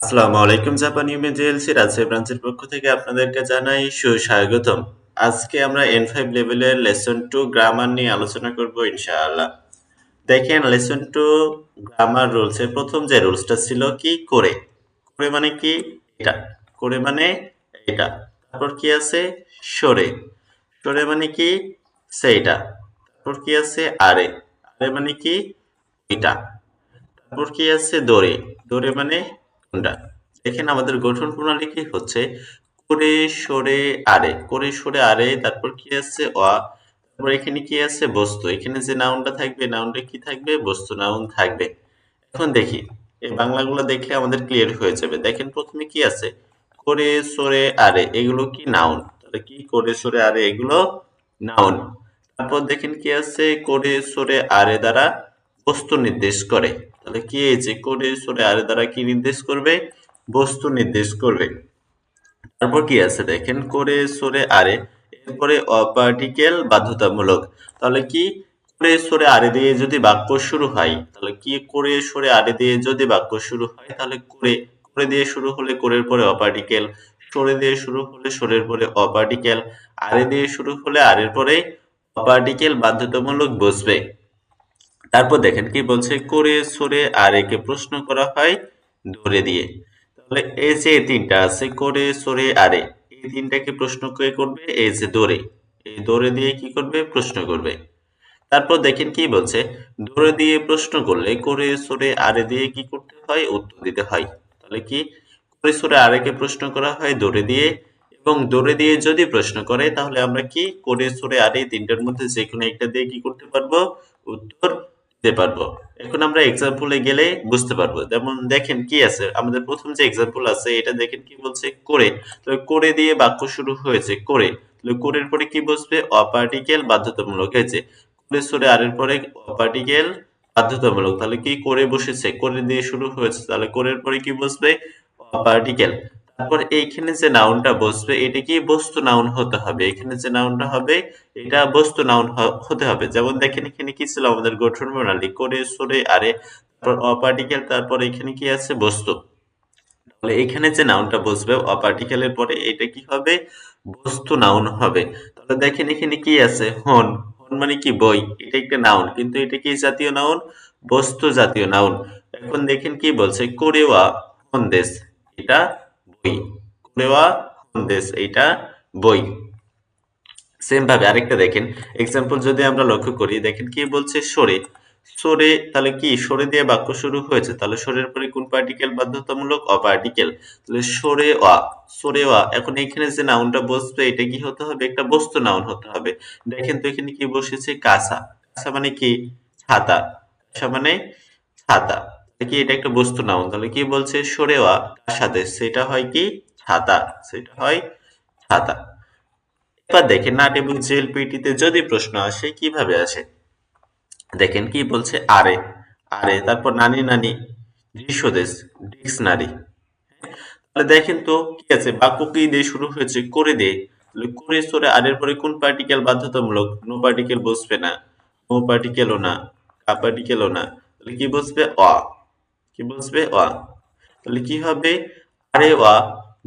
আসসালামু আলাইকুম জাপান ইউমেজিএলসি রাজশাহী ব্রাঞ্চের পক্ষ থেকে আপনাদেরকে জানাই সুস্বাগতম। আজকে আমরা N5 লেভেলের লেসন 2 গ্রামার নিয়ে আলোচনা করব ইনশাআল্লাহ। দেখেন লেসন 2 গ্রামার রুলসের প্রথম যে রুলসটা ছিল কি করে। করে মানে কি এটা। করে মানে এটা। তারপর কি আছে সরে। সরে মানে কি সেইটা। তারপর কি আছে আরে। আরে মানে কি এটা। তারপর কি আছে দোরে। দোরে মানে কোনটা। এখানে আমাদের গঠন প্রণালী কি হচ্ছে করে সরে আরে করে সরে আরে তারপর কি আছে তারপর এখানে কি আছে বস্তু এখানে যে নাউনটা থাকবে নাউনটা কি থাকবে বস্তু নাউন থাকবে। এখন দেখি এই বাংলাগুলো দেখলে আমাদের ক্লিয়ার হয়ে যাবে। দেখেন প্রথমে কি আছে করে সরে আরে এগুলো কি নাউন। তাহলে কি করে সরে আরে এগুলো নাউন। তারপর দেখেন কি আছে করে সরে আরে দ্বারা বস্তু নির্দেশ করে। তাহলে কি এই যে করে সরে আরে দ্বারা কি নির্দেশ করবে বস্তু নির্দেশ করবে। তারপর কি আছে দেখেন করে সরে আরে এরপরে অপার্টিকেল বাধ্যতামূলক। তাহলে কি করে সরে আরে দিয়ে যদি বাক্য শুরু হয় তাহলে কি করে সরে আরে দিয়ে যদি বাক্য শুরু হয় তাহলে করে করে দিয়ে শুরু হলে করের পরে অপার্টিকেল, সরে দিয়ে শুরু হলে সরের পরে অপার্টিকেল, আরে দিয়ে শুরু হলে আরের পরে অপার্টিকেল বাধ্যতামূলক বসবে। তারপর দেখেন কি বলছে করে সরে আর একে প্রশ্ন করা হয় ধরে দিয়ে। তাহলে এই যে তিনটা আছে করে সরে আরে এই তিনটাকে প্রশ্ন কে করবে এই যে দৌড়ে। এই দৌড়ে দিয়ে কি করবে প্রশ্ন করবে। তারপর দেখেন কি বলছে দৌড়ে দিয়ে প্রশ্ন করলে করে সরে আরে দিয়ে কি করতে হয় উত্তর দিতে হয়। তাহলে কি করে সরে আরেকে প্রশ্ন করা হয় দৌড়ে দিয়ে এবং দৌড়ে দিয়ে যদি প্রশ্ন করে তাহলে আমরা কি করে সরে আরে তিনটার মধ্যে যে কোনো একটা দিয়ে কি করতে পারবো উত্তর দিতে পারবো। এখন আমরা এক্সাম্পলে গেলে বুঝতে পারবো। যেমন দেখেন কি আছে আমাদের প্রথম যে এক্সাম্পল আছে এটা দেখেন কি বলছে করে। তাহলে করে দিয়ে বাক্য শুরু হয়েছে করে। তাহলে করের পরে কি বসবে অপার্টিকেল বাধ্যতামূলক হয়েছে। করে সরে আরের পরে অপার্টিকেল বাধ্যতামূলক। তাহলে কি করে বসেছে করে দিয়ে শুরু হয়েছে তাহলে করের পরে কি বসবে অপার্টিকেল। তারপর এইখানে যে নাউনটা বসবে এটা কি বস্তু নাউন হতে হবে। এখানে যে নাউনটা হবে এটা বস্তু নাউন হতে হবে। যেমন দেখেন এখানে কি ছিল আমাদের গঠন প্রণালী করে সরে আরে তারপর অপার্টিকেল তারপর এখানে কি আছে বস্তু। তাহলে এখানে যে নাউনটা বসবে অপার্টিকেলের পরে এটা কি হবে বস্তু নাউন হবে। তাহলে দেখেন এখানে কি আছে হন। হন মানে কি বই। এটা একটা নাউন কিন্তু এটা কি জাতীয় নাউন বস্তু জাতীয় নাউন। এখন দেখেন কি বলছে কোরেওয়া হন্দেস এটা বই। কোরেওয়া হন্দেস এটা বই। সেম ভাবে আরেকটা দেখেন এক্সাম্পল যদি আমরা লক্ষ্য করি দেখেন কি বলছে সরে। সরে তাহলে কি সরে দিয়ে বাক্য শুরু হয়েছে তাহলে সরের পরে কোন পার্টিকেল বাধ্যতামূলক অপার্টিকেল। তাহলে সরে অ সরে অ এখন এখানে যে নাউনটা বসবে এটা কি হতে হবে একটা বস্তু নাউন হতে হবে। দেখেন তো এখানে কি বসেছে কাঁচা। কাঁচা মানে কি ছাতা। কাঁচা মানে ছাতা। তাহলে কি এটা একটা বস্তু নাউন। তাহলে কি বলছে সরে অ কার সেটা হয় কি ছাতা। সেটা হয় ছাতা। এবার দেখেন নাট এবং জেএলপিটি তে যদি প্রশ্ন আসে কিভাবে আসে। দেখেন কি বলছে আরে। আরে তারপর নানি নানি দৃশ্যদেশ ডিকশনারি। তাহলে দেখেন তো কি আছে বাক্য কি দিয়ে শুরু হয়েছে করে দিয়ে। তাহলে করে সরে আরের পরে কোন পার্টিকেল বাধ্যতামূলক নো পার্টিকেল বসবে না। নো পার্টিকেলও না কা পার্টিকেলও না। তাহলে কি বসবে কি বসবে তাহলে কি হবে আরে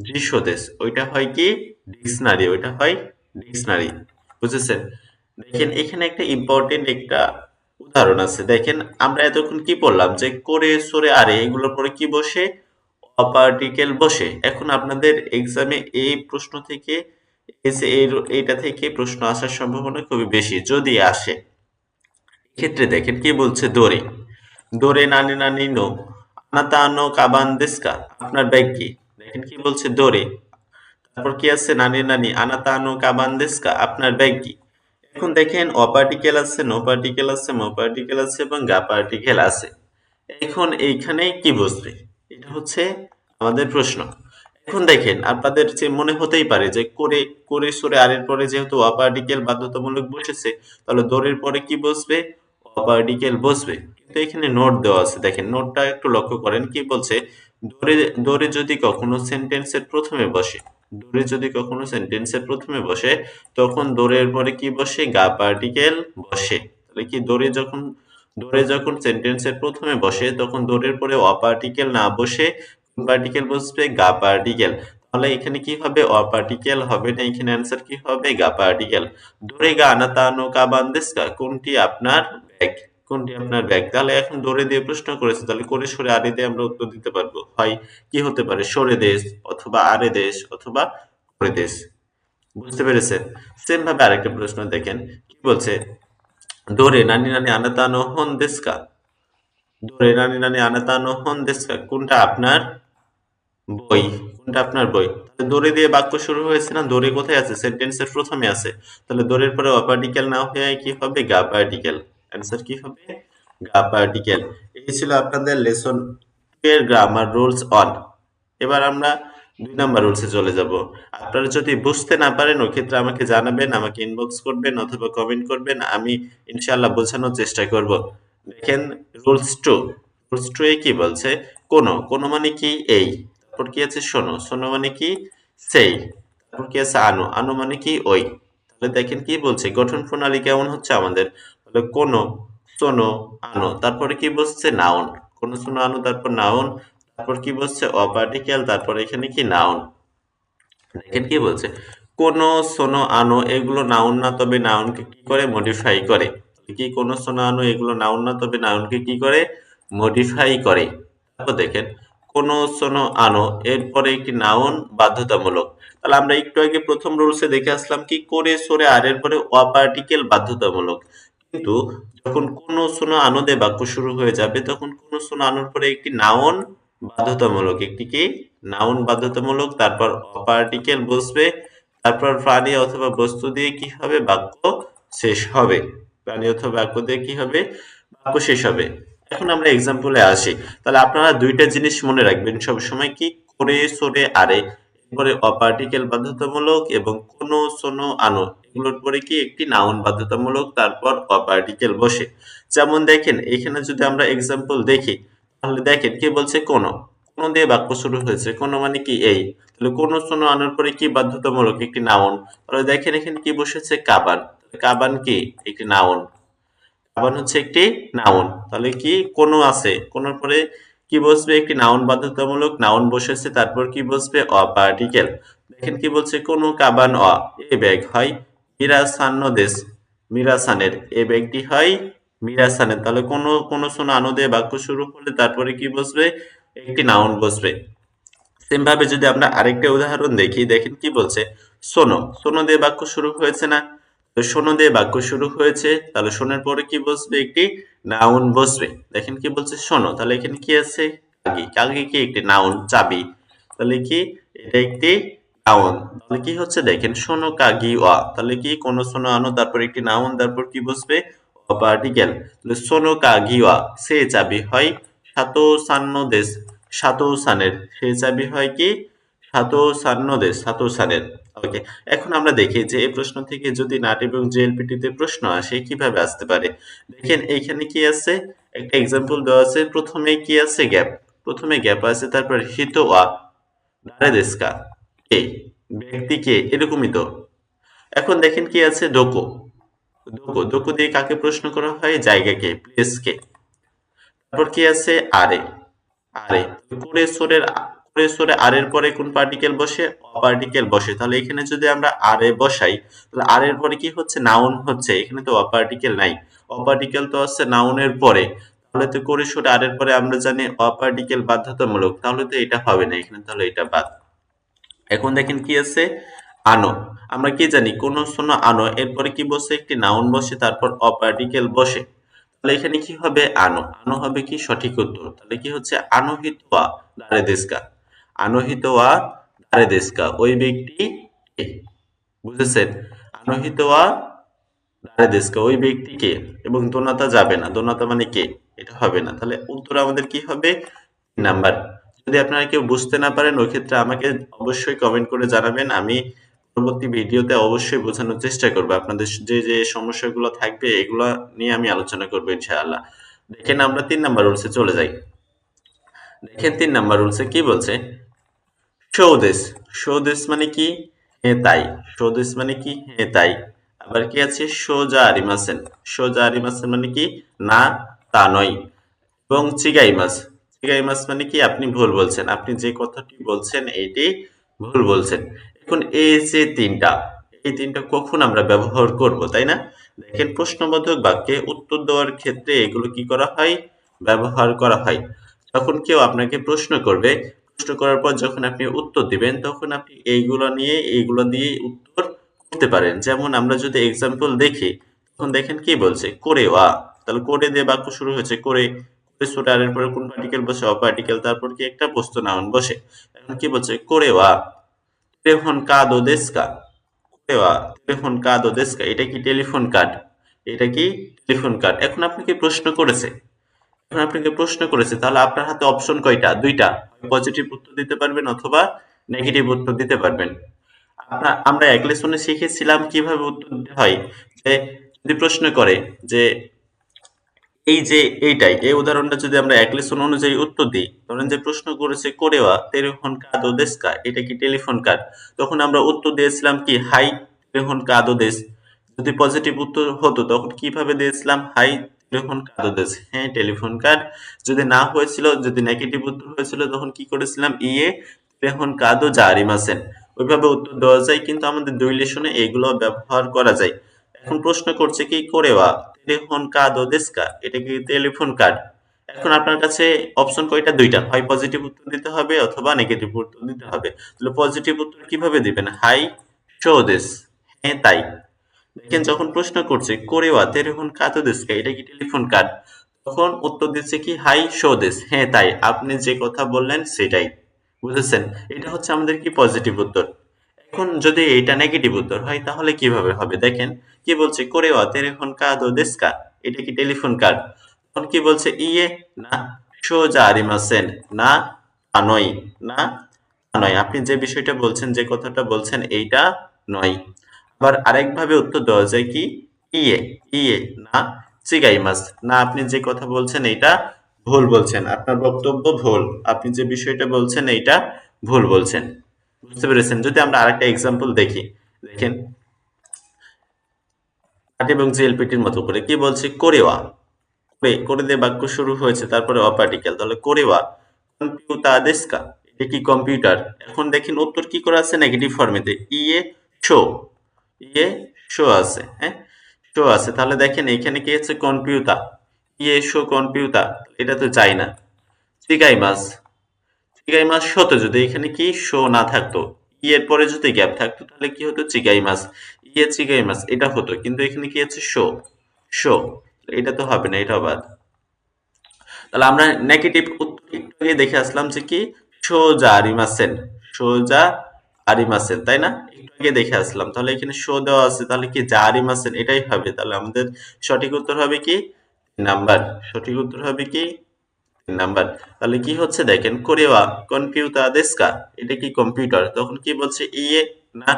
দৃশ্যদেশ ওইটা হয় কি ডিকশনারি ওইটা হয় ডিকশনারি। বুঝেছেন। দেখেন এখানে একটা ইম্পর্টেন্ট একটা উদাহরণ আছে। দেখেন আমরা এতক্ষণ কি পড়লাম যে করে সরে আরে এগুলোর পরে কি বসে অপার্টিকেল বসে। এখন আপনাদের এক্সামে এই প্রশ্ন থেকে এইটা থেকে প্রশ্ন আসার সম্ভাবনা খুবই বেশি যদি আসে। এক্ষেত্রে দেখেন কি বলছে দোরে। দোরে নানি নানি নো আনাতা নো কাবান দেস্কা আপনার ব্যাগ কি। দেখেন কি বলছে দোরে। তারপর কি আছে নানি নানি আনাতা নো কাবান দেস্কা আপনার ব্যাগ কি। এখন দেখেন অপার্টিকেল আছে নো পার্টিকেল আছে মো পার্টিকেল আছে এবং গা পার্টিকেল আছে। এখন এইখানে কি বসবে এটা হচ্ছে আমাদের প্রশ্ন। এখন দেখেন আপনাদের যে মনে হতেই পারে যে করে করে সরে আরের পরে যেহেতু অপার্টিকেল বাধ্যতামূলক বসেছে তাহলে দৌড়ের পরে কি বসবে অপার্টিকেল বসবে। কিন্তু এখানে নোট দেওয়া আছে দেখেন নোটটা একটু লক্ষ্য করেন কি বলছে দৌড়ে দৌড়ে যদি কখনো সেন্টেন্সের প্রথমে বসে। দৌড়ে যদি কখনো সেন্টেন্সের প্রথমে বসে তখন দৌড়ের পরে কি বসে গা পার্টিকেল বসে। তাহলে কি দৌড়ে যখন সেন্টেন্সের প্রথমে বসে তখন দৌড়ের পরে অপার্টিকেল না বসে পার্টিকেল বসবে? গা পার্টিকেল। তাহলে এখানে কি হবে? অ পার্টিকেল হবে না, এখানে অ্যান্সার কি হবে? গা পার্টিকেল। দোরে গা আনাতা নো কাবান দেস্কা, কোনটি আপনার ব্যাগ? কোনটি আপনার ব্যাগ? তাহলে এখন দোরে দিয়ে প্রশ্ন করেছে, তাহলে করে সরে আরে দিয়ে আমরা উত্তর দিতে পারবো। হয় কি হতে পারে? সরে দেশ, অথবা আরে দেশ, অথবা করে দেশ। বুঝতে পেরেছেন? সেম ভাবে আরেকটা প্রশ্ন দেখেন, কি বলছে? দোরে নানি নানি আনাতা নো হন দেস্কা, দোরে নানি নানি আনাতা নো হন দেস্কা, কোনটা আপনার বই? কোনটা আপনার বই? তাহলে দড়ি দিয়ে বাক্য শুরু হয়েছে না? দড়ি কোথায় আছে? সেন্টেন্সের প্রথমে আছে। তাহলে দড়ির পরে অপার্টিকেল না হয়ে কি হবে? গা পার্টিকেল। অ্যান্সার কি হবে? গা পার্টিকেল। এই ছিল আপনাদের লেসন এর গ্রামার রুলস অন। এবার আমরা 2 নাম্বার রুলসে চলে যাব। আপনারা যদি বুঝতে না পারেন ওই ক্ষেত্রে আমাকে জানাবেন, আমাকে ইনবক্স করবেন অথবা কমেন্ট করবেন। আমি ইনশাআল্লাহ বোঝানোর চেষ্টা করব। দেখেন রুলস 2। রুলস 2 এ কি বলছে? কোনো, কোনো মানে কি? এই। তারপর কি আছে? শোনো, শোনো মানে কি? সেই। তারপর কি আছে? আনো, আনো মানে কি? ওই। তাহলে দেখেন কি বলছে? গঠন প্রণালী কেমন হচ্ছে আমাদের? তাহলে কোনো, শোনো, আনো, তারপরে কি বসছে? নাউন। কোনো, শোনো, আনো, তারপর নাউন, তারপর কি বসছে? অপার্টিকেল, তারপর এখানে কি? নাউন। দেখেন কি বলছে? কোনো, শোনো, আনো এগুলো নাউন না, তবে নাউনকে কি করে? মডিফাই করে। কি? কোনো, শোনো, আনো এগুলো নাউন না, তবে নাউনকে কি করে? মডিফাই করে। তারপর দেখেন কোনো, শোনো, আনো এরপরে একটি নাউন বাধ্যতামূলক। তাহলে আমরা একটু আগে প্রথম রুলসে দেখে আসলাম কি? করে সরে আর এর পরে অপার্টিকেল বাধ্যতামূলক। কিন্তু যখন কোনো, শোনো, আনো দিয়ে বাক্য শুরু হয়ে যাবে তখন কোনো, শোনো, আনোর পরে একটি নাউন বাধ্যতামূলক। একটি কি? নাউন বাধ্যতামূলক, তারপর অপার্টিকেল বসবে, তারপর প্রাণী অথবা বস্তু দিয়ে কি হবে? বাক্য শেষ হবে। প্রাণী অথবা বাক্য দিয়ে কি হবে? বাক্য শেষ হবে। এখন আমরা এক্সাম্পলে আসি। তাহলে আপনারা 2টা জিনিস মনে রাখবেন সবসময়, কি? করে সরে আরে এরপরে অপার্টিকেল বাধ্যতামূলক, এবং কোনো, শোনো, আনো এগুলোর পরে কি? একটি নাউন বাধ্যতামূলক, তারপর অপার্টিকেল বসে। যেমন দেখেন এখানে যদি আমরা এক্সাম্পল দেখি, তাহলে দেখেন কি বলছে? কোনো, কোনো দিয়ে বাক্য শুরু হয়েছে। কোনো মানে কি? এই। তাহলে কোনো, শোনো, আনার পরে কি বাধ্যতামূলক? একটি নাউন। তাহলে দেখেন এখানে কি বসেছে? কাবান। কাবান কি? একটি নাউন। কাবান হচ্ছে একটি নাউন। তাহলে কি? কোনো আছে, কোনোর পরে কি বসবে? একটি নাউন বাধ্যতামূলক, নাউন বসেছে, তারপর কি বসবে? অপার্টিকেল। দেখেন কি বলছে? কোনো কাবান এ ব্যাগ হয় মিরাসান্নদেশ, মিরাসানের। এ ব্যাগটি হয় মিরাসানের। তাহলে কোনো, কোনো, শোনো, আনো দিয়ে বাক্য শুরু হলে তারপরে কি বসবে? একটি নাউন বসবে। সেম ভাবে যদি আমরা আরেকটা উদাহরণ দেখি, দেখেন কি বলছে? শোনো, শোনো দিয়ে বাক্য শুরু হয়েছে না? তো শোনো দিয়ে বাক্য শুরু হয়েছে, তাহলে শোনার পরে কি বসবে? একটি নাউন বসবে। দেখেন কি বলছে? শোনো, তাহলে এখানে কি আছে? কাগি। কাগি কি? একটি নাউন, চাবি। তাহলে কি? এটা একটি নাউন। তাহলে কি হচ্ছে? দেখেন শোনো কাগি ওয়া, তাহলে কি? কোনো, শোনো, আনো, তারপর একটি নাউন, তারপর কি বসবে? অপার্টিকেল। তাহলে শোনো কাগি ওয়া সে চাবি হয় সাতো সান্ন দেশ, সাতো সানের। সে চাবি হয় কি? সাতো সান্ন দেশ, সাতো সানের। ওকে। এখন আমরা দেখি যে এই প্রশ্ন থেকে যদি নাট এবং জেএলপিটি তে প্রশ্ন আসে কিভাবে আসতে পারে। দেখেন এইখানে কি আছে? একটা এক্সাম্পল দেওয়া আছে। প্রথমে কি আছে? গ্যাপ। প্রথমে গ্যাপ আছে, তারপর হিতো ওয়া দারে দেশকা, কে? ব্যক্তি কে? এরকমই তো। এখন দেখেন কি আছে? দোকো। দোকো, দোকো দিয়ে কাকে প্রশ্ন করা হয়? জায়গাকে, প্লেসকে। তারপর কি আছে? আরে। আরে। করে সোরের, করে সোরে আর এর পরে কোন পার্টিকেল বসে? অপার্টিকেল বসে। তাহলে এখানে যদি আমরা আরে বসাই, তাহলে আর এর পরে কি হচ্ছে? নাউন হচ্ছে। এখানে তো অপার্টিকেল নাই। অপার্টিকেল তো আছে নাউনের পরে। তাহলে তো করে সোরে আর এর পরে আমরা জানি অপার্টিকেল বাধ্যতামূলক। তাহলে তো এটা হবে না এখানে, তাহলে এটা বাদ। এখন দেখেন কি আছে? আনো। আমরা কি জানি? কোনো, শোনো, আনো এরপরে কি বসে? একটি নাউন বসে, তারপর অপার্টিকেল বসে। তাহলে এখানে কি হবে? আনো। আনো হবে কি? সঠিক উত্তর। তাহলে কি হচ্ছে? আনোহিতোয়া দারে দেশকা। আনোহিতোয়া দারে দেশকা, ওই ব্যক্তি কে? বুঝেছেন? আনোহিতোয়া দারে দেশকা, ওই ব্যক্তি কে? এবং দোনাতা যাবে না। দোনাতা মানে কে? এটা হবে না। তাহলে উত্তর আমাদের কি হবে? 3 নাম্বার। যদি আপনারা কেউ বুঝতে না পারেন ওই ক্ষেত্রে আমাকে অবশ্যই কমেন্ট করে জানাবেন। আমি পরবর্তী ভিডিওতে অবশ্যই বোঝানোর চেষ্টা করব। আপনাদের যে, যে সমস্যাগুলো থাকবে এগুলো নিয়ে আমি আলোচনা করব ইনশাআল্লাহ। দেখেন আমরা 3 নাম্বার রুলসে চলে যাই। দেখেন 3 নাম্বার রুলসে কি বলছে? সৌদেশ। সৌদেশ মানে কি? হ্যাঁ তাই। সৌদেশ মানে কি? হ্যাঁ তাই। আবার কি আছে? সোজা আরিমাসেন। সোজা আরিমাসেন মানে কি? না তা নয়। এবং চিগাইমাস। চিগাইমাস মানে কি আপনি ভুল বলছেন, আপনি যে কথাটি বলছেন এইটি ভুল বলছেন। এখন এই যে তিনটা, এই তিনটা কখন আমরা ব্যবহার করব, তাই না? দেখেন প্রশ্নবোধক বাক্যে উত্তর দেওয়ার ক্ষেত্রে এগুলো কি করা হয়, ব্যবহার করা হয়। তখন কেউ আপনাকে প্রশ্ন করবে, প্রশ্ন করার পর যখন আপনি উত্তর দিবেন তখন আপনি এইগুলো নিয়ে এইগুলো দিয়ে উত্তর করতে পারেন। যেমন আমরা যদি এক্সাম্পল দেখি, তখন দেখেন কি বলছে, করে ওয়া। তাহলে করে দিয়ে বাক্য শুরু হয়েছে, করে ছোট আর এর পরে কোন পার্টিকেল বসে, অপার্টিকেল, তারপর কি একটা বস্তু নাউন বসে। এখন কি বলছে, করে ওয়া টেলিফোন কার্ড দেস্কা, করে ওয়া টেলিফোন কার্ড দেস্কা, এটা কি টেলিফোন কার্ড, এটা কি টেলিফোন কার্ড। এখন আপনাকে প্রশ্ন করেছে, এখন আপনাকে প্রশ্ন করেছে, তাহলে আপনার হাতে অপশন কয়টা, দুইটা, পজিটিভ উত্তর দিতে পারবেন অথবা নেগেটিভ উত্তর দিতে পারবেন। আমরা এক লেসনে শিখেছিলাম কিভাবে উত্তর দিতে হয়, যে যদি প্রশ্ন করে যে এই যে এইটাই, এই উদাহরণটা যদি আমরা এক লেসন অনুযায়ী উত্তর দিই, ধরেন যে প্রশ্ন করেছে কোরেওয়া টেলিফোন কাদো দেস্কা, এটা কি টেলিফোন কার্ড, তখন আমরা উত্তর দিয়েছিলাম কি হাই টেলিফোন কাদো দেস। যদি পজিটিভ উত্তর হতো তখন কিভাবে দিয়েছিলাম, হাই টেলিফোন কাদো দেস, হ্যাঁ টেলিফোন কার্ড। যদি না হয়েছিল, যদি নেগেটিভ উত্তর হয়েছিল তখন কি করেছিলাম, ইয়ে টেলিফোন কাদো জারিমাসেন। ওইভাবে উত্তর দেওয়া যায়, কিন্তু আমাদের দুই লেসনে এগুলো ব্যবহার করা যায়। এখন প্রশ্ন করছে কি কোরেওয়া টেলিফোন কার্ড ও দেস্কা, এটা কি টেলিফোন কার্ড। এখন আপনার কাছে অপশন কয়টা, দুইটা, হয় পজিটিভ উত্তর দিতে হবে অথবা নেগেটিভ উত্তর দিতে হবে। তাহলে পজিটিভ উত্তর কিভাবে দিবেন, হাই শো দিস, হ্যাঁ তাই। দেখেন যখন প্রশ্ন করছে কোরেওয়া টেলিফোন কার্ড ও দেস্কা, এটা কি টেলিফোন কার্ড, তখন উত্তর দিচ্ছে কি হাই শো দিস, হ্যাঁ তাই, আপনি যে কথা বললেন সেটাই। বুঝেছেন? এটা হচ্ছে আমাদের কি পজিটিভ উত্তর। এখন যদি এটা নেগেটিভ উত্তর হয় তাহলে কিভাবে হবে, দেখেন কি বলছে, কোরেওয়া টেলিফোন কার্ড ও দেস্কা, এটা কি টেলিফোন কার্ড। তখন কি বলছে, ইয়ে না সোজা আরিমাসেন, না তা নয়, না তা নয়, আপনি যে বিষয়টা বলছেন, যে কথাটা বলছেন এইটা নয়। আবার আরেকভাবে উত্তর দেওয়া যায় কি, ইয়ে ইয়ে না চিগাইমাস, না আপনি যে কথা বলছেন এইটা ভুল বলছেন, আপনার বক্তব্য ভুল, আপনি যে বিষয়টা বলছেন এইটা ভুল বলছেন। বুঝতে পেরেছেন? যদি আমরা আরেকটা এক্সাম্পল দেখি, দেখেন কাট এবং জিএলপিটির মতো করে কি বলছে, কোরেওয়া, করে করে দিয়ে বাক্য শুরু হয়েছে, তারপরে অপার্টিকেল, তাহলে কোরেওয়া কম্পিউটার দেস্কা, এটা কি কম্পিউটার। এখন দেখেন উত্তর কি করে আছে, নেগেটিভ ফর্মেতে, ইয়ে শো, ইয়ে শো আছে, হ্যাঁ শো আছে। তাহলে দেখেন এখানে কি আছে, কম্পিউটার, ইয়ে শো কম্পিউটার, এটা তো যায় না। চিগাই মাছ, চিগাই মাছ হতো যদি এখানে কি শো না থাকতো, এর পরে যদি গ্যাপ থাকতো তাহলে কি হতো, চিগাই মাছ, ইয়ে চিগাই মাছ, এটা হতো, কিন্তু এখানে কি আছে, শো, শো, এটা তো হবে না, এটা বাদ। তাহলে আমরা নেগেটিভ উত্তর একটু আগে দেখে আসলাম যে কি, সোজা আরিমাসেন, সোজা আরিমাসেন, তাই না, একটু আগে দেখে আসলাম। তাহলে এখানে শো দেওয়া আছে, তাহলে কি যা আরিমাসেন এটাই হবে। তাহলে আমাদের সঠিক উত্তর হবে কি, 3 নাম্বার। সঠিক উত্তর হবে কি, 3 নাম্বার। তাহলে কি হচ্ছে দেখেন, কোরেওয়া কম্পিউটার দেস্কা, এটা কি কম্পিউটার, তখন কি বলছে, ইয়ে না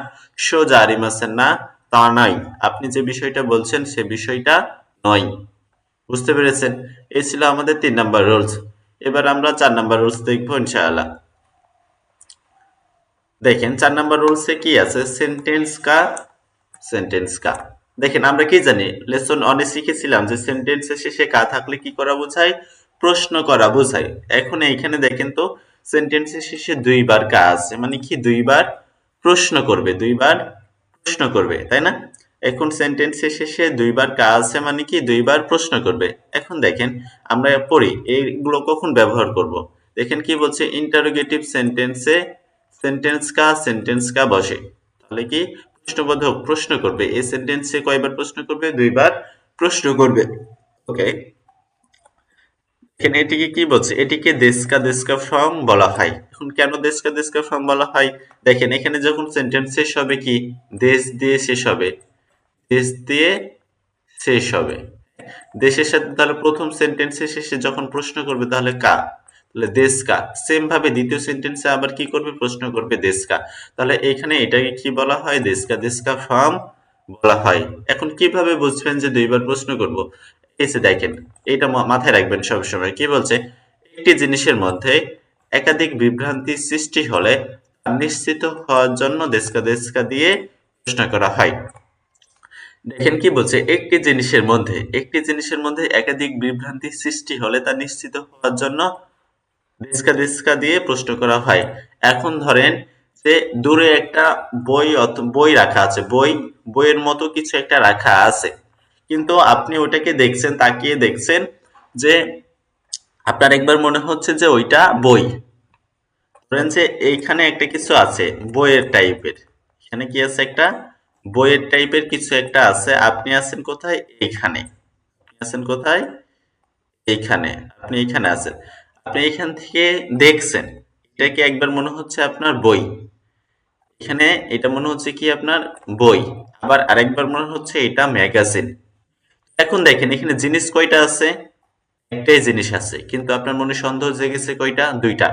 সোজা আরিমাসেন, না তা নয়, আপনি যে বিষয়টা বলছেন সে বিষয়টা নয়। বুঝতে পেরেছেন? এই ছিল আমাদের 3 নাম্বার রুলস। এবার আমরা 4 নাম্বার রুলস দেখবো ইনশাআল্লাহ। দেখেন 4 নাম্বার রুলসে কি আছে, সেন্টেন্স কা, সেন্টেন্স কা। দেখেন আমরা কি জানি, লেসন অনে শিখেছিলাম যে সেন্টেন্সের শেষে কা থাকলে কি করা বোঝায়, প্রশ্ন করা বোঝায়। এখন এইখানে দেখেন তো, সেন্টেন্সের শেষে দুইবার কা আছে, মানে কি দুইবার প্রশ্ন করবে, দুইবার প্রশ্ন করবে, তাই না। এখন সেন্টেন্সের শেষে দুইবার কা আছে মানে কি দুইবার প্রশ্ন করবে। এখন দেখেন আমরা পড়ি এইগুলো কখন ব্যবহার করব। দেখেন কি বলছে, ইন্টারোগেটিভ সেন্টেন্সে সেন্টেন্স কা বসে, তাহলে কি প্রশ্নবোধক প্রশ্ন করবে, এই সেন্টেন্সে কয়বার প্রশ্ন করবে, দুইবার প্রশ্ন করবে। ওকে, এখানে এটিকে কি বলছে, এটিকে দেশকা দেশকা ফর্ম বলা হয়। এখন কেন দেশকা দেশকা ফর্ম বলা হয়, দেখেন এখানে যখন সেন্টেন্স শেষ হবে কি দেশ দিয়ে শেষ হবে, দেশ দিয়ে শেষ হবে, দেশের সাথে তাহলে প্রথম সেন্টেন্সের শেষে যখন প্রশ্ন করবে তাহলে কা, তাহলে দেশ কা, সেম ভাবে দ্বিতীয় সেন্টেন্সে আবার কি করবে, প্রশ্ন করবে দেশ কা। তাহলে এখানে এটাকে কি বলা হয়, দেশ কা ফর্ম বলা হয়। এখন কিভাবে বুঝবেন যে দুইবার প্রশ্ন করব, এই যে দেখেন, এটা মাথায় রাখবেন সবসময়। কি বলছে, একটি জিনিসের মধ্যে একাধিক বিভ্রান্তি সৃষ্টি হলে তা নিশ্চিত হওয়ার জন্য দেশকা দিয়ে প্রশ্ন করা হয়। দেখেন কি বলছে, একটি জিনিসের মধ্যে একাধিক বিভ্রান্তি সৃষ্টি হলে তা নিশ্চিত হওয়ার জন্য দেশকা দেশকা দিয়ে প্রশ্ন করা হয়। এখন ধরেন যে দূরে একটা বই রাখা আছে, বইয়ের মতো কিছু একটা রাখা আছে, কিন্তু আপনি ওটাকে দেখছেন, তাকিয়ে দেখছেন যে আপনার একবার মনে হচ্ছে যে ওইটা বই। ধরেন যে এইখানে একটা কিছু আছে বইয়ের টাইপের, এখানে কি আছে, একটা বইয়ের টাইপের কিছু একটা আছে, আপনি আছেন কোথায়, এইখানে। আপনি আছেন কোথায়, এইখানে। আপনি এইখানে আছেন, আপনি এখান থেকে দেখছেন, এটাকে একবার মনে হচ্ছে আপনার বই, এখানে এটা মনে হচ্ছে কি আপনার বই, আবার আরেকবার মনে হচ্ছে এটা ম্যাগাজিন। এখন দেখেন এখানে জিনিস কয়টা আছে, একটাই জিনিস আছে, কিন্তু আপনার মনে সন্দেহ জেগেছে কয়টা, দুইটা,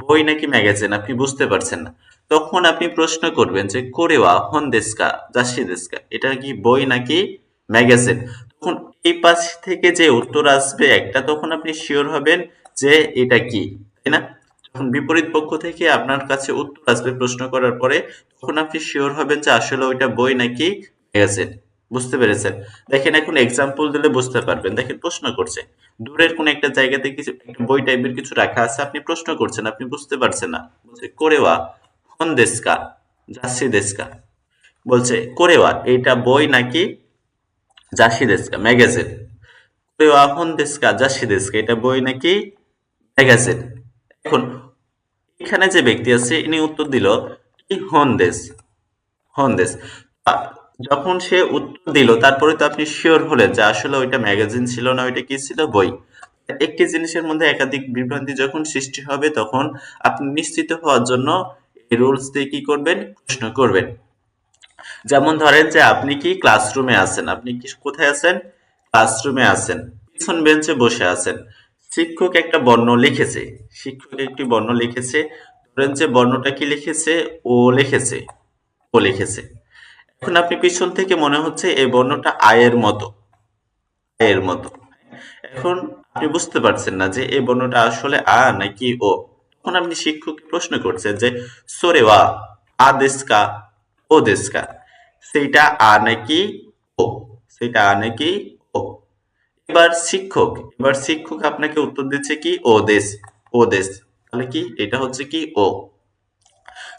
বই নাকি ম্যাগাজিন, আপনি বুঝতে পারছেন না। তখন আপনি প্রশ্ন করবেন যে কোরেওয়া হন দেস্কা জাসি দেস্কা, এটা কি বই নাকি ম্যাগাজিন। তখন এই পাশ থেকে যে উত্তর আসবে একটা, তখন আপনি শিওর হবেন যে এটা কি, তাই না? যখন বিপরীত পক্ষ থেকে আপনার কাছে উত্তর আসবে প্রশ্ন করার পরে, তখন আপনি শিওর হবেন যে আসলে ওইটা বই নাকি ম্যাগাজিন। বুঝতে পেরেছেন? দেখেন এখন এক্সাম্পল দিলে বুঝতে পারবেন। দেখেন প্রশ্ন করছে, দূরের কোন একটা জায়গাতে কিছু একটা বই টাইপের কিছু রাখা আছে, আপনি প্রশ্ন করছেন, আপনি বুঝতে পারছেন না, বলছে কোরেওয়া হন দেস্কা জাসি দেস্কা, বলছে কোরেওয়া এটা বই নাকি জাসি দেস্কা ম্যাগাজিন, কোরেওয়া হন দেস্কা জাসি দেস্কা এটা বই নাকি ম্যাগাজিন। এখন এখানে যে ব্যক্তি আছে ইনি উত্তর দিল কি হন্দেস, হন্দেস। আ- যখন সে উত্তর দিল তারপরে তো আপনি শিওর হলেন যে আসলে ওইটা ম্যাগাজিন ছিল না, ওইটা কি ছিল, বই। একটি জিনিসের মধ্যে একাধিক বিভ্রান্তি যখন সৃষ্টি হবে, তখন আপনি নিশ্চিত হওয়ার জন্য এই রুলস দিয়ে কি করবেন, প্রশ্ন করবেন। যেমন ধরেন যে আপনি কি ক্লাসরুমে আছেন, আপনি কি কোথায় আছেন, ক্লাসরুমে আছেন, পিছন বেঞ্চে বসে আছেন, শিক্ষক একটা বর্ণ লিখেছে, শিক্ষক একটি বর্ণ লিখেছে, ধরেন যে বর্ণটা কি লিখেছে, ও লিখেছে, ও লিখেছে। এখন আপনি পিছন থেকে মনে হচ্ছে এই বর্ণটা আয়ের মতো, আয়ের মতো। এখন আপনি বুঝতে পারছেন না যে এই বর্ণটা আসলে আ নাকি ও। তখন আপনি শিক্ষককে প্রশ্ন করছেন যে সোরে ওয়া আ দেশকা ও দেশকা, সেইটা আ নাকি ও, সেইটা আ নাকি ও। এবার শিক্ষক আপনাকে উত্তর দিচ্ছে কি ও দেশ, ও দেশ। তাহলে কি এটা হচ্ছে কি ও।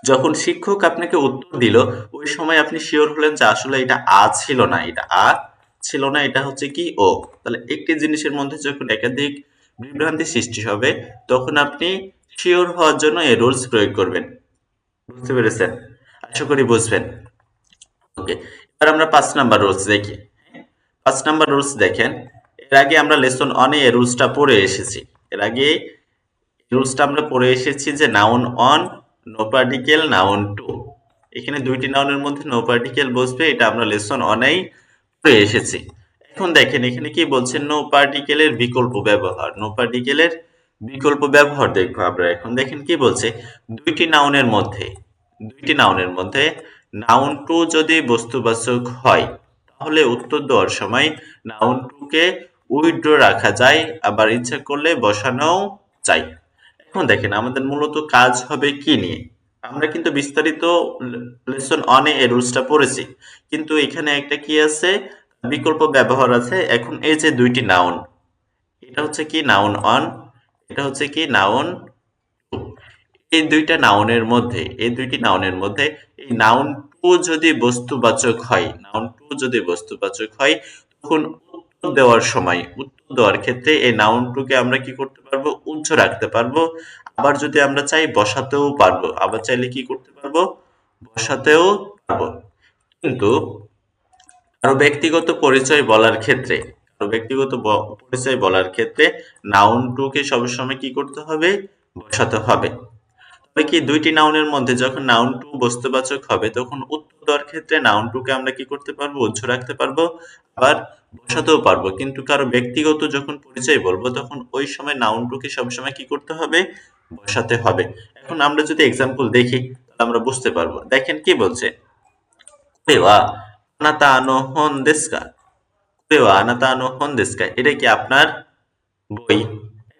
যখন শিক্ষক আপনাকে উত্তর দিল, ওই সময় আপনি শিওর হলেন যে আসলে এটা আ ছিল না, এটা আ ছিল না, এটা হচ্ছে কি ও। তাহলে একটি জিনিসের মধ্যে যখন একাধিক বিভ্রান্তি সৃষ্টি হবে, তখন আপনি শিওর হওয়ার জন্য এই রুলস প্রয়োগ করবেন। বুঝতে পেরেছেন? আশা করি বুঝবেন। ওকে, এবার আমরা 5 নাম্বার রুলস দেখি। 5 নাম্বার রুলস দেখেন, এর আগে আমরা লেসন অনে এই রুলসটা পড়ে এসেছি। এর আগে রুলসটা আমরা পড়ে এসেছি যে noun on, no particle, noun two. এখানে দুইটি নাউনের মধ্যে নো পার্টিকেল বসবে, এটা আমরা লেসন অনেই পড়ে এসেছি। এখন দেখেন এখানে কি বলছে, নো পার্টিকেলের বিকল্প ব্যবহার, নো পার্টিকেলের বিকল্প ব্যবহার দেখবো আমরা। এখন দেখেন কি বলছে, দুইটি নাউনের মধ্যে, দুইটি নাউনের মধ্যে নাউন টু যদি বস্তুবাচক হয়, তাহলে উত্তর দেওয়ার সময় নাউন টু কে উইথড্র রাখা যায়, আবার ইচ্ছা করলে বসানোও যায়। এখন দেখেন আমাদের মূলত কাজ হবে কি নিয়ে, আমরা কিন্তু বিস্তারিত লেসন অনে এই রুলসটা পড়েছি, কিন্তু এখানে একটা কি আছে, বিকল্প ব্যবহার আছে। এখন এই যে দুইটি নাউন, এটা হচ্ছে কি নাউন অন, এটা হচ্ছে কি নাউন টু। এই দুইটা নাউনের মধ্যে, এই দুইটি নাউনের মধ্যে এই নাউন টু যদি বস্তুবাচক হয়, নাউন টু যদি বস্তুবাচক হয়, তখন উত্তর দেওয়ার সময়, উত্তর দেওয়ার ক্ষেত্রে এই নাউন টু কে আমরা কি করতে পারবো, উজ্জ রাখতে পারবো। আবার যদি আমরা চাই বসাতেও পারবো, আবার চাইলে কি করতে পারবো, বসাতেও পারবো। কিন্তু কারো ব্যক্তিগত পরিচয় বলার ক্ষেত্রে, কারো ব্যক্তিগত পরিচয় বলার ক্ষেত্রে নাউন টু কে সবসময় কি করতে হবে, বসাতে হবে। তবে কি দুইটি নাউনের মধ্যে যখন নাউন টু বস্তুবাচক হবে, তখন উত্তর দেওয়ার ক্ষেত্রে নাউন টু কে আমরা কি করতে পারবো, উজ্জ রাখতে পারবো, আবার বসাতেও পারবো। কিন্তু কারো ব্যক্তিগত যখন পরিচয় বলবো, তখন ওই সময় নাউন টু কে সবসময় কি করতে হবে, বসাতে হবে। এখন আমরা যদি এক্সাম্পল দেখি, তাহলে আমরা বুঝতে পারবো। দেখেন কি বলছে, কুরেওয়া আনাতা আনো হন দেস্কা, কুরেওয়া আনাতা আনো হন দেস্কা, এটা কি আপনার বই।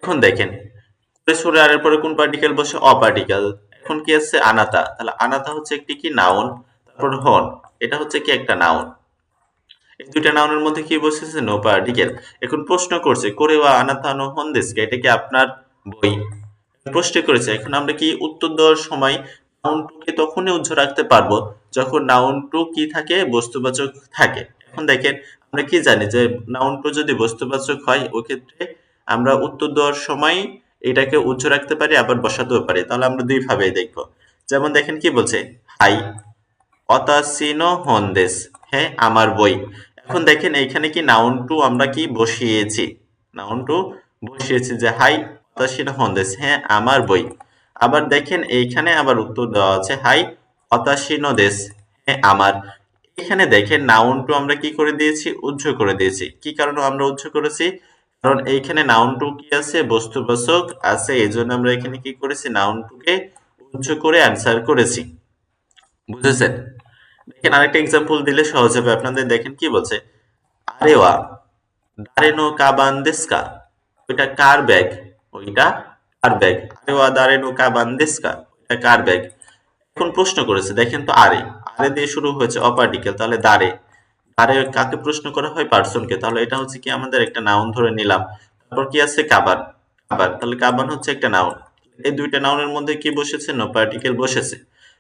এখন দেখেন সরে আর এর পরে কোন পার্টিকেল বসে, অপার্টিকেল। এখন কি আছে আনাতা, তাহলে আনাতা হচ্ছে একটি কি নাউন, তারপর হন, এটা হচ্ছে কি একটা নাউন। এই দুইটা নাউনের মধ্যে কি বসেছে, নো পার্টিকেল। এখন প্রশ্ন করছে কোরেওয়া আনাতা নো হন দেস্কা, এটা কি আপনার বই। প্রশ্ন করেছে। এখন আমরা কি উত্তর দেওয়ার সময় নাউন টু কে তখনই উজ্জ্ব রাখতে পারবো যখন নাউন টু কি থাকে, বস্তুবাচক থাকে। এখন দেখেন আমরা কি জানি যে নাউন টু যদি বস্তুবাচক হয় ওই ক্ষেত্রে আমরা উত্তর দেওয়ার সময় এটাকে উজ্জ্ব রাখতে পারি, আবার বসাতেও পারি। তাহলে আমরা দুই ভাবে দেখবো। যেমন দেখেন কি বলছে, হাই অতাসিনো হন্দেস, হ্যাঁ আমার বই। এখন দেখেন এইখানে কি নাউন টু আমরা কি বসিয়েছি, নাউন টু বসিয়েছি যে হাই অতাসিনো হন্দেস, হ্যাঁ আমার বই। আবার দেখেন এইখানে আবার উত্তর দেওয়া আছে হাই অতাসিনো দেস, হ্যাঁ আমার। এখানে দেখেন নাউন টু আমরা কি করে দিয়েছি, উজ্জ্ব করে দিয়েছি। কি কারণে আমরা উজ্জ্ব করেছি, কারণ এইখানে নাউন টু কি আছে, বস্তুবাচক আছে, এই জন্য আমরা এখানে কি করেছি, নাউন টু কে উজ্জ্ব করে অ্যান্সার করেছি। বুঝেছেন? দেখেন আরেকটা এক্সাম্পল দিলে সহজ হবে আপনাদের। দেখেন কি বলছে, আরে ওয়া দারে নো কাবান দেস্কা, ওইটা কার ব্যাগ, ওইটা কার ব্যাগ। আরে ওয়া দারে নো কাবান দেস্কা, ওইটা কার ব্যাগ। এখন প্রশ্ন করেছে, দেখেন তো আরে, আরে দিয়ে শুরু হয়েছে অপার্টিকেল, তাহলে দারে, দারে কাকে প্রশ্ন করা হয়, পার্সনকে। তাহলে এটা হচ্ছে কি আমাদের একটা নাউন ধরে নিলাম। তারপর কি আছে, কাবান, কাবান, তাহলে কাবান হচ্ছে একটা নাউন। এই দুইটা নাউনের মধ্যে কি বসেছে, নো পার্টিকেল বসেছে।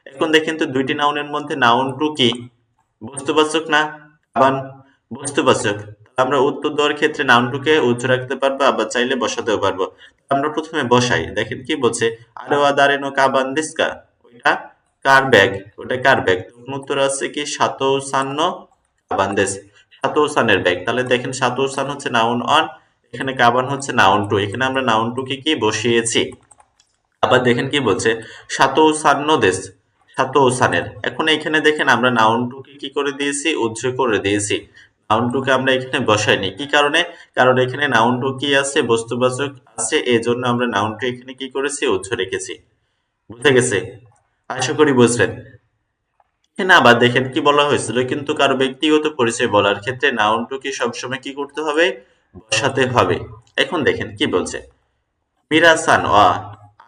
এখন দেখেন তো দুইটি নাউনের মধ্যে নাউন টু কি বস্তুবাচক না, কাবান বস্তুবাচক। তাহলে আমরা উত্তর দেওয়ার ক্ষেত্রে নাউন টু কে উজ্জ্ব রাখতে পারবো, আবার চাইলে বসাতেও পারবো। আমরা প্রথমে বসাই, দেখেন কি বলছে, আরে ওয়া দারে নো কাবান দিস্কা, ওইটা কার ব্যাগ, ওটা কার ব্যাগ। তখন উত্তর আছে কি, সাতোসান্ন কাবান্দেস, সাতোসানের ব্যাগ। তাহলে দেখেন সাতোসান হচ্ছে নাউন অন, এখানে কাবান হচ্ছে নাউন টু, এখানে আমরা নাউন টু কে কি বসিয়েছি। আবার দেখেন কি বলছে, সাতোসান্ন দেশ, সাতোসানের। এখন এখানে দেখেন আমরা নাউন টু কে কি করে দিয়েছি, উজ্জ্ব করে দিয়েছি। নাউন টু কে আমরা এখানে বসাইনি, কি কারণে, কারণ এখানে নাউন টু কি আছে, বস্তুবাচক আছে, এই জন্য আমরা নাউন টু এখানে কি করেছি, উজ্জ্ব রেখেছি। বুঝে গেছে? আশা করি বুঝলেন। এখানে আবার দেখেন কি বলা হয়েছিল, কিন্তু কারো ব্যক্তিগত পরিচয় বলার ক্ষেত্রে নাউন টু কি সবসময় কি করতে হবে, বসাতে হবে। এখন দেখেন কি বলছে, মিরাসান ওয়া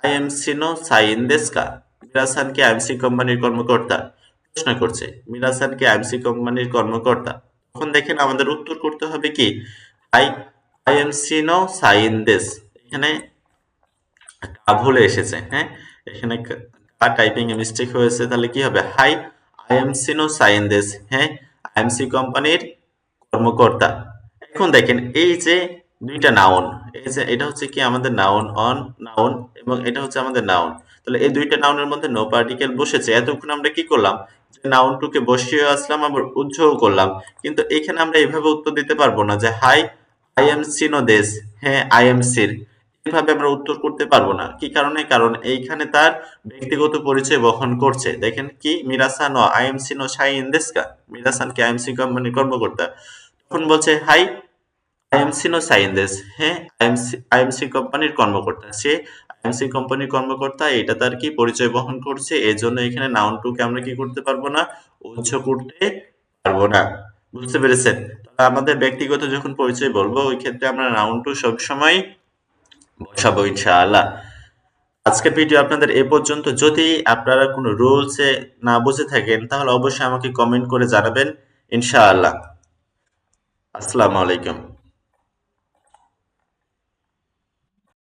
আইএমসি নো সাইন দেস্কা, মিরাসান কি আইএমসি কোম্পানির কর্মকর্তা, প্রশ্ন করছে মিরাসান কি আইএমসি কোম্পানির কর্মকর্তা। তখন দেখেন আমাদের উত্তর করতে হবে কি, আই আইএমসি নো সাইন দেস, এখানে ভুলে এসেছে, হ্যাঁ এখানে টাইপিং এ মিস্টেক হয়েছে। তাহলে কি হবে, হাই আইএমসি নো সাইন দেস, হ্যাঁ আইএমসি কোম্পানির কর্মকর্তা। এখন দেখেন এই যে দুইটা নাউন, এই যে এটা হচ্ছে কি আমাদের নাউন অন, নাউন, এবং এটা হচ্ছে আমাদের নাউন। তাহলে এই দুইটা নাউনের মধ্যে নো পার্টিকেল বসেছে। এতক্ষণ আমরা কি করলাম, যে নাউন টুকে বসিয়ে আসলাম, আবার উজ্জ্বও করলাম। কিন্তু এখানে আমরা এইভাবে উত্তর দিতে পারবো না যে হাই আই এম সিনো দেশ, হ্যাঁ আই এম সির, এইভাবে আমরা উত্তর করতে পারবো না। কি কারণে, কারণ এইখানে তার ব্যক্তিগত পরিচয় বহন করছে। দেখেন কি, মিরাসান ও আই এম সিনো সাইন দেশকা, মিরাসান কি আইএমসি কোম্পানির কর্মকর্তা। তখন বলছে হাই আইএমসি নো সাইন দেশ, হ্যাঁ আইএমসি কোম্পানির কর্মকর্তা। সে আইএমসি কোম্পানির কর্মকর্তা, এটা তার কি পরিচয় বহন করছে, এই জন্য এখানে নাউন টু কে আমরা কি করতে পারবো না, উজ্জ্ব করতে পারবো না। বুঝতে পেরেছেন? তাহলে আমাদের ব্যক্তিগত যখন পরিচয় বলবো ওই ক্ষেত্রে আমরা নাউন টু সবসময় বসাবো ইনশাআল্লাহ। আজকের ভিডিও আপনাদের এ পর্যন্ত। যদি আপনারা কোনো রুলসে না বুঝে থাকেন তাহলে অবশ্যই আমাকে কমেন্ট করে জানাবেন ইনশাআল্লাহ। আসসালামু আলাইকুম।